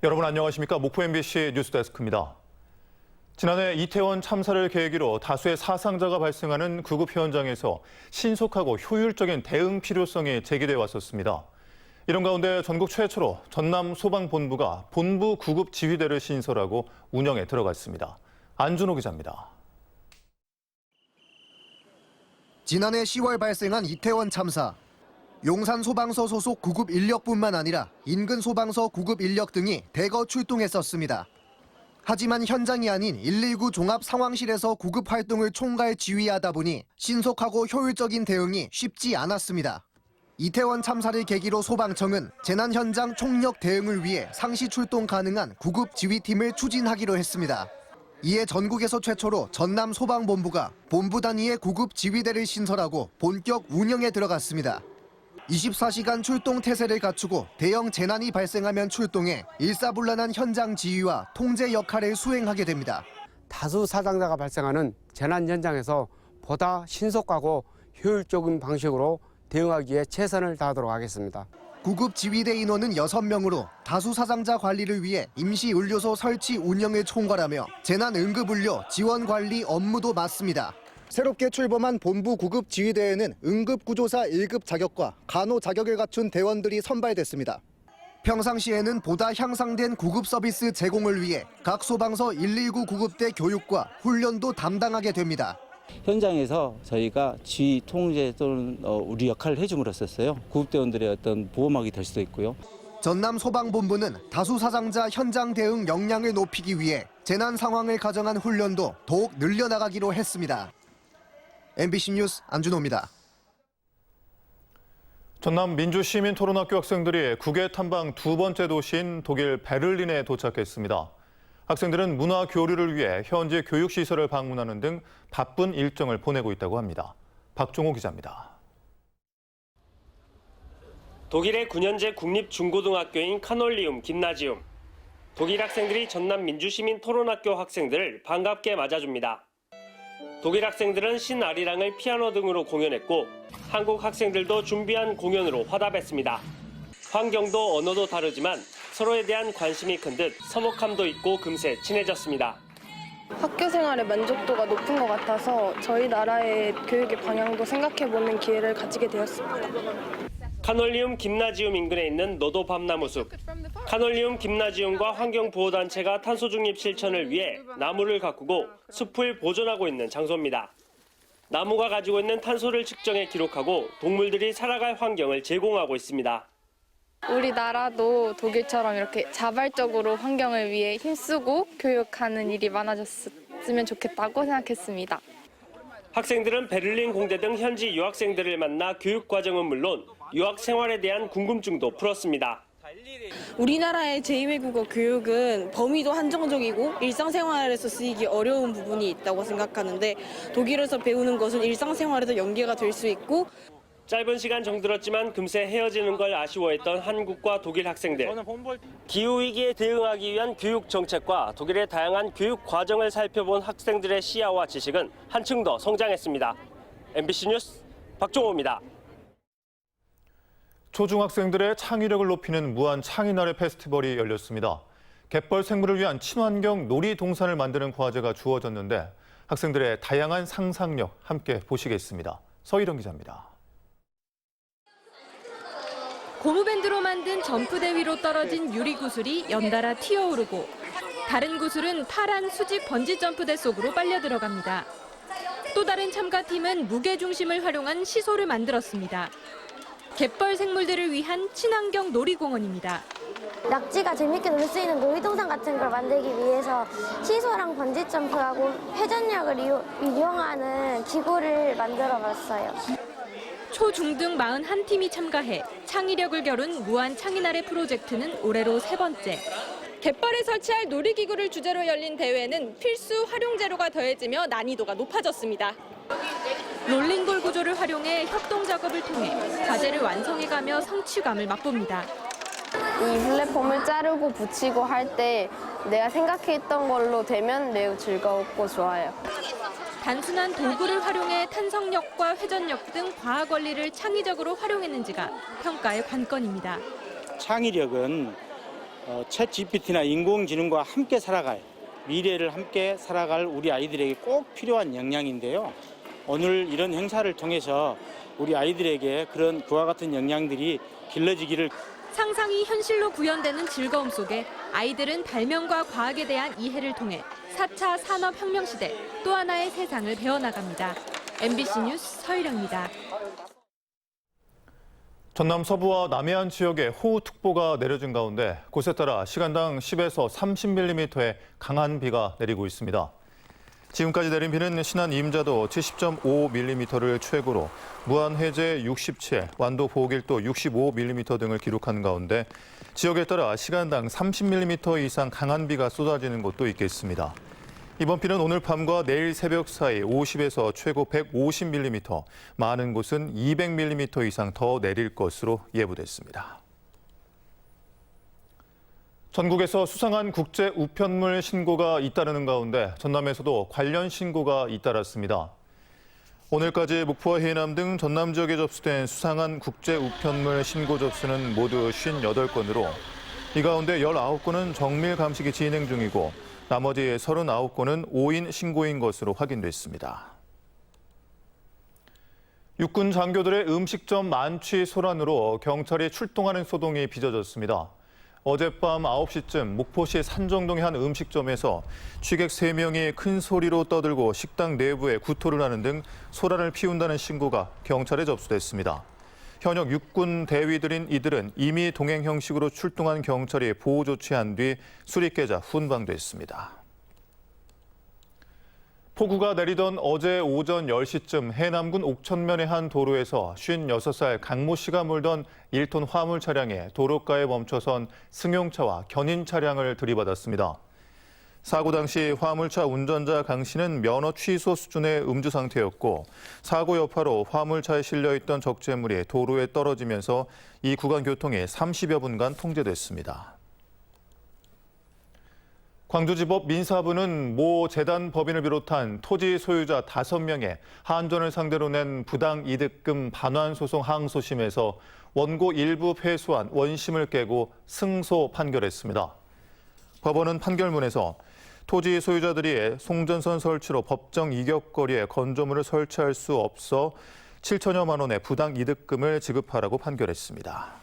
여러분 안녕하십니까? 목포 MBC 뉴스데스크입니다. 지난해 이태원 참사를 계기로 다수의 사상자가 발생하는 구급 현장에서 신속하고 효율적인 대응 필요성이 제기돼 왔었습니다. 이런 가운데 전국 최초로 전남 소방본부가 본부 구급 지휘대를 신설하고 운영에 들어갔습니다. 안준호 기자입니다. 지난해 10월 발생한 이태원 참사. 용산 소방서 소속 구급 인력뿐만 아니라 인근 소방서 구급 인력 등이 대거 출동했었습니다. 하지만 현장이 아닌 119 종합 상황실에서 구급 활동을 총괄 지휘하다 보니 신속하고 효율적인 대응이 쉽지 않았습니다. 이태원 참사를 계기로 소방청은 재난 현장 총력 대응을 위해 상시 출동 가능한 구급 지휘팀을 추진하기로 했습니다. 이에 전국에서 최초로 전남 소방본부가 본부 단위의 구급 지휘대를 신설하고 본격 운영에 들어갔습니다. 24시간 출동 태세를 갖추고 대형 재난이 발생하면 출동해 일사불란한 현장 지휘와 통제 역할을 수행하게 됩니다. 다수 사상자가 발생하는 재난 현장에서 보다 신속하고 효율적인 방식으로 대응하기에 최선을 다하도록 하겠습니다. 구급 지휘대 인원은 6명으로 다수 사상자 관리를 위해 임시 의료소 설치 운영을 총괄하며 재난 응급 의료 지원 관리 업무도 맡습니다. 새롭게 출범한 본부 구급 지휘대에는 응급구조사 1급 자격과 간호 자격을 갖춘 대원들이 선발됐습니다. 평상시에는 보다 향상된 구급 서비스 제공을 위해 각 소방서 119 구급대 교육과 훈련도 담당하게 됩니다. 현장에서 저희가 지휘, 통제 또는 우리 역할을 해줌으로써 구급대원들의 어떤 보호막이 될 수도 있고요. 전남 소방본부는 다수 사상자 현장 대응 역량을 높이기 위해 재난 상황을 가정한 훈련도 더욱 늘려나가기로 했습니다. MBC 뉴스 안준호입니다. 전남 민주시민토론학교 학생들이 국외 탐방 두 번째 도시인 독일 베를린에 도착했습니다. 학생들은 문화 교류를 위해 현지 교육시설을 방문하는 등 바쁜 일정을 보내고 있다고 합니다. 박종호 기자입니다. 독일의 9년제 국립중고등학교인 카놀리움 김나지움. 독일 학생들이 전남 민주시민토론학교 학생들을 반갑게 맞아줍니다. 독일 학생들은 신아리랑을 피아노 등으로 공연했고 한국 학생들도 준비한 공연으로 화답했습니다. 환경도 언어도 다르지만 서로에 대한 관심이 큰 듯 서먹함도 있고 금세 친해졌습니다. 학교 생활의 만족도가 높은 것 같아서 저희 나라의 교육의 방향도 생각해보는 기회를 가지게 되었습니다. 카놀리움 김나지움 인근에 있는 노도 밤나무숲. 카놀리움 김나지움과 환경보호단체가 탄소 중립 실천을 위해 나무를 가꾸고 숲을 보존하고 있는 장소입니다. 나무가 가지고 있는 탄소를 측정해 기록하고 동물들이 살아갈 환경을 제공하고 있습니다. 우리나라도 독일처럼 이렇게 자발적으로 환경을 위해 힘쓰고 교육하는 일이 많아졌으면 좋겠다고 생각했습니다. 학생들은 베를린 공대 등 현지 유학생들을 만나 교육 과정은 물론 유학 생활에 대한 궁금증도 풀었습니다. 우리나라의 제2외국어 교육은 범위도 한정적이고 일상생활에서 쓰이기 어려운 부분이 있다고 생각하는데 독일에서 배우는 것은 일상생활에도 연계가 될 수 있고 짧은 시간 정들었지만 금세 헤어지는 걸 아쉬워했던 한국과 독일 학생들. 기후위기에 대응하기 위한 교육 정책과 독일의 다양한 교육 과정을 살펴본 학생들의 시야와 지식은 한층 더 성장했습니다. MBC 뉴스 박종호입니다. 초중학생들의 창의력을 높이는 무한 창의나래 페스티벌이 열렸습니다. 갯벌 생물을 위한 친환경 놀이동산을 만드는 과제가 주어졌는데 학생들의 다양한 상상력 함께 보시겠습니다. 서희령 기자입니다. 고무밴드로 만든 점프대 위로 떨어진 유리 구슬이 연달아 튀어오르고 다른 구슬은 파란 수직 번지 점프대 속으로 빨려 들어갑니다. 또 다른 참가팀은 무게중심을 활용한 시소를 만들었습니다. 갯벌 생물들을 위한 친환경 놀이공원입니다. 낙지가 재밌게 놀 수 있는 놀이동산 같은 걸 만들기 위해서 시소랑 번지점프하고 회전력을 이용하는 기구를 만들어봤어요. 초, 중 등 41팀이 참가해 창의력을 겨룬 무한 창의나래 프로젝트는 올해로 3번째. 갯벌에 설치할 놀이기구를 주제로 열린 대회는 필수 활용 재료가 더해지며 난이도가 높아졌습니다. 롤링볼 구조를 활용해 협동 작업을 통해 과제를 완성해가며 성취감을 맛봅니다. 이 플랫폼을 자르고 붙이고 할 때 내가 생각했던 걸로 되면 매우 즐겁고 좋아요. 단순한 도구를 활용해 탄성력과 회전력 등 과학 원리를 창의적으로 활용했는지가 평가의 관건입니다. 창의력은 챗 GPT나 인공지능과 함께 살아갈, 미래를 함께 살아갈 우리 아이들에게 꼭 필요한 역량인데요. 오늘 이런 행사를 통해서 우리 아이들에게 그와 같은 역량들이 길러지기를. 상상이 현실로 구현되는 즐거움 속에 아이들은 발명과 과학에 대한 이해를 통해 4차 산업혁명 시대 또 하나의 세상을 배워나갑니다. MBC 뉴스 서유령입니다. 전남 서부와 남해안 지역에 호우특보가 내려진 가운데 곳에 따라 시간당 10에서 30mm의 강한 비가 내리고 있습니다. 지금까지 내린 비는 신안 임자도 70.5mm를 최고로 무안해제 67, 완도 보길도 65mm 등을 기록한 가운데 지역에 따라 시간당 30mm 이상 강한 비가 쏟아지는 곳도 있겠습니다. 이번 비는 오늘 밤과 내일 새벽 사이 50에서 최고 150mm, 많은 곳은 200mm 이상 더 내릴 것으로 예보됐습니다. 전국에서 수상한 국제 우편물 신고가 잇따르는 가운데 전남에서도 관련 신고가 잇따랐습니다. 오늘까지 목포와 해남 등 전남 지역에 접수된 수상한 국제 우편물 신고 접수는 모두 58건으로 이 가운데 19건은 정밀 감식이 진행 중이고 나머지 39건은 오인 신고인 것으로 확인됐습니다. 육군 장교들의 음식점 만취 소란으로 경찰이 출동하는 소동이 빚어졌습니다. 어젯밤 9시쯤 목포시 산정동의 한 음식점에서 취객 3명이 큰 소리로 떠들고 식당 내부에 구토를 하는 등 소란을 피운다는 신고가 경찰에 접수됐습니다. 현역 육군 대위들인 이들은 이미 동행 형식으로 출동한 경찰이 보호 조치한 뒤 술이 깨자 훈방됐습니다. 폭우가 내리던 어제 오전 10시쯤 해남군 옥천면의 한 도로에서 56살 강모 씨가 몰던 1톤 화물 차량에 도로가에 멈춰선 승용차와 견인 차량을 들이받았습니다. 사고 당시 화물차 운전자 강 씨는 면허 취소 수준의 음주 상태였고 사고 여파로 화물차에 실려있던 적재물이 도로에 떨어지면서 이 구간 교통이 30여 분간 통제됐습니다. 광주지법 민사부는 모 재단 법인을 비롯한 토지 소유자 5명의 한전을 상대로 낸 부당이득금 반환 소송 항소심에서 원고 일부 패소한 원심을 깨고 승소 판결했습니다. 법원은 판결문에서 토지 소유자들이 송전선 설치로 법정 이격거리에 건조물을 설치할 수 없어 7천여만 원의 부당이득금을 지급하라고 판결했습니다.